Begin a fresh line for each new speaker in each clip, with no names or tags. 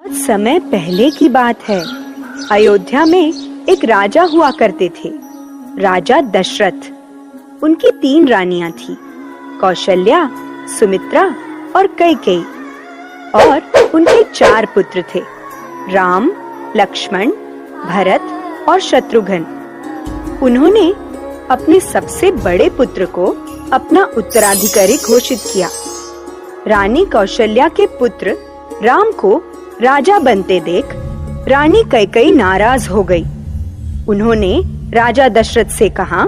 बहुत समय पहले की बात है। अयोध्या में एक राजा हुआ करते थे, राजा दशरथ। उनकी 3 रानियां थीं, कौशल्या, सुमित्रा और कैकेयी। और उनके 4 पुत्र थे, राम, लक्ष्मण, भरत और शत्रुघ्न। उन्होंने अपने सबसे बड़े पुत्र को अपना उत्तराधिकारी घोषित किया। रानी कौशल्या के पुत्र राम को राजा बनते देख रानी कैकेयी नाराज हो गई। उन्होंने राजा दशरथ से कहा,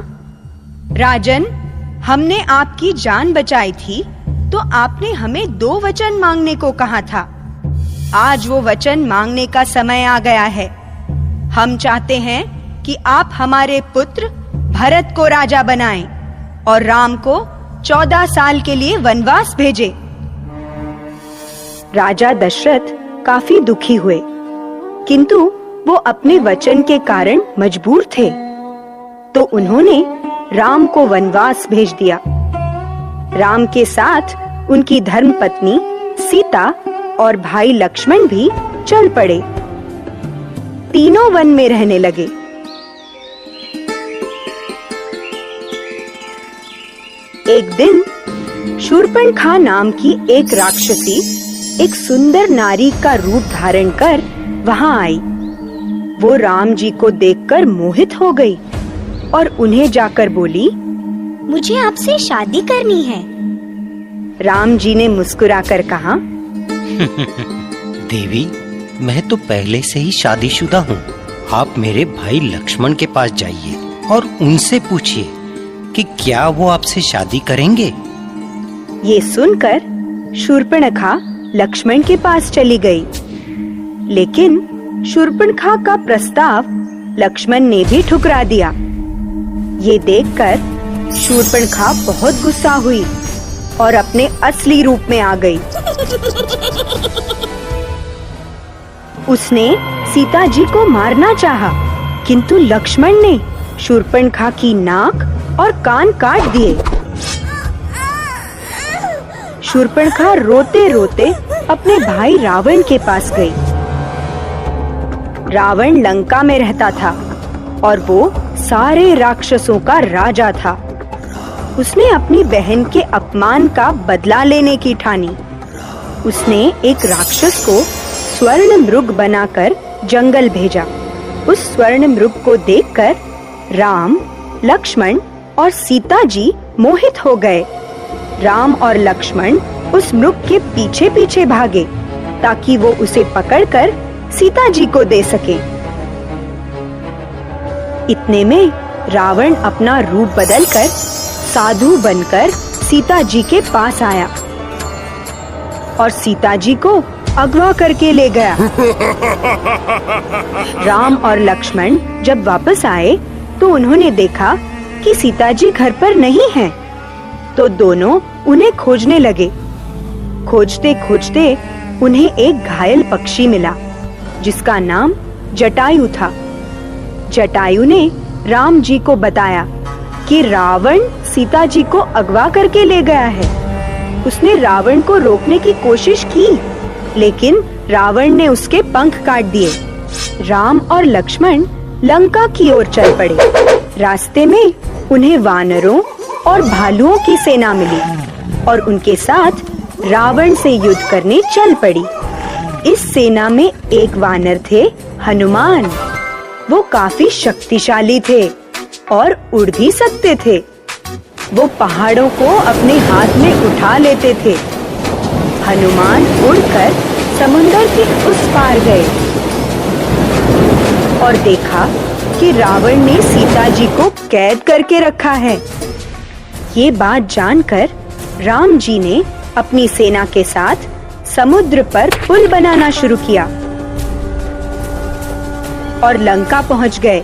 राजन, हमने आपकी जान बचाई थी तो आपने हमें 2 वचन मांगने को कहा था। आज वो वचन मांगने का समय आ गया है। हम चाहते हैं कि आप हमारे पुत्र भरत को राजा बनाएं और राम को 14 साल के लिए वनवास भेजें। राजा दशरथ काफी दुखी हुए, किंतु वो अपने वचन के कारण मजबूर थे, तो उन्होंने राम को वनवास भेज दिया। राम के साथ उनकी धर्मपत्नी सीता और भाई लक्ष्मण भी चल पड़े। तीनों वन में रहने लगे। एक दिन शूर्पणखा नाम की एक राक्षसी एक सुंदर नारी का रूप धारण कर वहां आई। वो राम जी को देखकर मोहित हो गई और उन्हें जाकर बोली,
मुझे आपसे शादी करनी है।
राम जी ने मुस्कुराकर कहा,
देवी, मैं तो पहले से ही शादीशुदा हूँ। आप मेरे भाई लक्ष्मण के पास जाइए और उनसे पूछिए कि क्या वो आपसे शादी करेंगे।
ये सुनकर शूर्पणखा लक्ष्मण के पास चली गई, लेकिन शूर्पणखा का प्रस्ताव लक्ष्मण ने भी ठुकरा दिया। ये देखकर शूर्पणखा बहुत गुस्सा हुई और अपने असली रूप में आ गई। उसने सीता जी को मारना चाहा, किंतु लक्ष्मण ने शूर्पणखा की नाक और कान काट दिए। शूर्पणखा रोते रोते अपने भाई रावण के पास गई। रावण लंका में रहता था और वो सारे राक्षसों का राजा था। उसने अपनी बहन के अपमान का बदला लेने की ठानी। उसने एक राक्षस को स्वर्ण मृग बनाकर जंगल भेजा। उस स्वर्ण मृग को देखकर राम, लक्ष्मण और सीता जी मोहित हो गए। राम और लक्ष्मण उस मृग के पीछे पीछे भागे ताकि वो उसे पकड़कर सीता जी को दे सके। इतने में रावण अपना रूप बदलकर साधु बनकर सीता जी के पास आया और सीता जी को अगवा करके ले गया। राम और लक्ष्मण जब वापस आए तो उन्होंने देखा कि सीता जी घर पर नहीं हैं, तो दोनों उन्हें खोजने लगे। खोजते खोजते उन्हें एक घायल पक्षी मिला जिसका नाम जटायु था। जटायु ने राम जी को बताया कि रावण सीता जी को अगवा करके ले गया है। उसने रावण को रोकने की कोशिश की, लेकिन रावण ने उसके पंख काट दिए। राम और लक्ष्मण लंका की ओर चल पड़े। रास्ते में उन्हें वानरों और भालुओं की सेना मिली और उनके साथ रावण से युद्ध करने चल पड़ी। इस सेना में एक वानर थे, हनुमान। वो काफी शक्तिशाली थे और उड़ भी सकते थे। वो पहाड़ों को अपने हाथ में उठा लेते थे। हनुमान उड़कर समुंदर के उस पार गए और देखा कि रावण ने सीता जी को कैद करके रखा है। ये बात जानकर राम जी ने अपनी सेना के साथ समुद्र पर पुल बनाना शुरू किया और लंका पहुंच गए।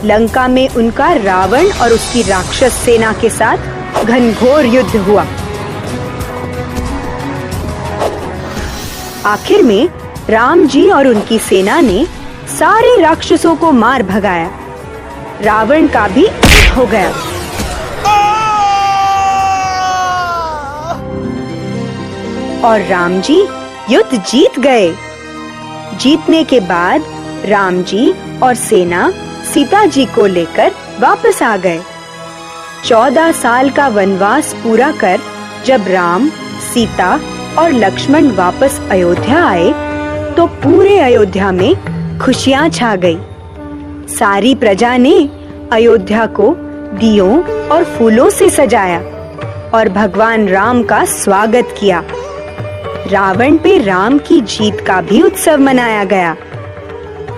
लंका में उनका रावण और उसकी राक्षस सेना के साथ घनघोर युद्ध हुआ। आखिर में राम जी और उनकी सेना ने सारे राक्षसों को मार भगाया। रावण का भी अंत हो गया। और राम जी युद्ध जीत गए। जीतने के बाद राम जी और सेना सीता जी को लेकर वापस आ गए। 14 साल का वनवास पूरा कर जब राम, सीता और लक्ष्मण वापस अयोध्या आए तो पूरे अयोध्या में खुशियां छा गई। सारी प्रजा ने अयोध्या को दियों और फूलों से सजाया और भगवान राम का स्वागत किया। रावण पे राम की जीत का भी उत्सव मनाया गया।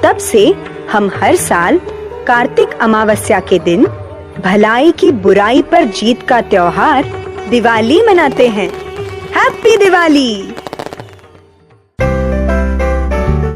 तब से हम हर साल कार्तिक अमावस्या के दिन भलाई की बुराई पर जीत का त्योहार दिवाली मनाते हैं। हैप्पी दिवाली!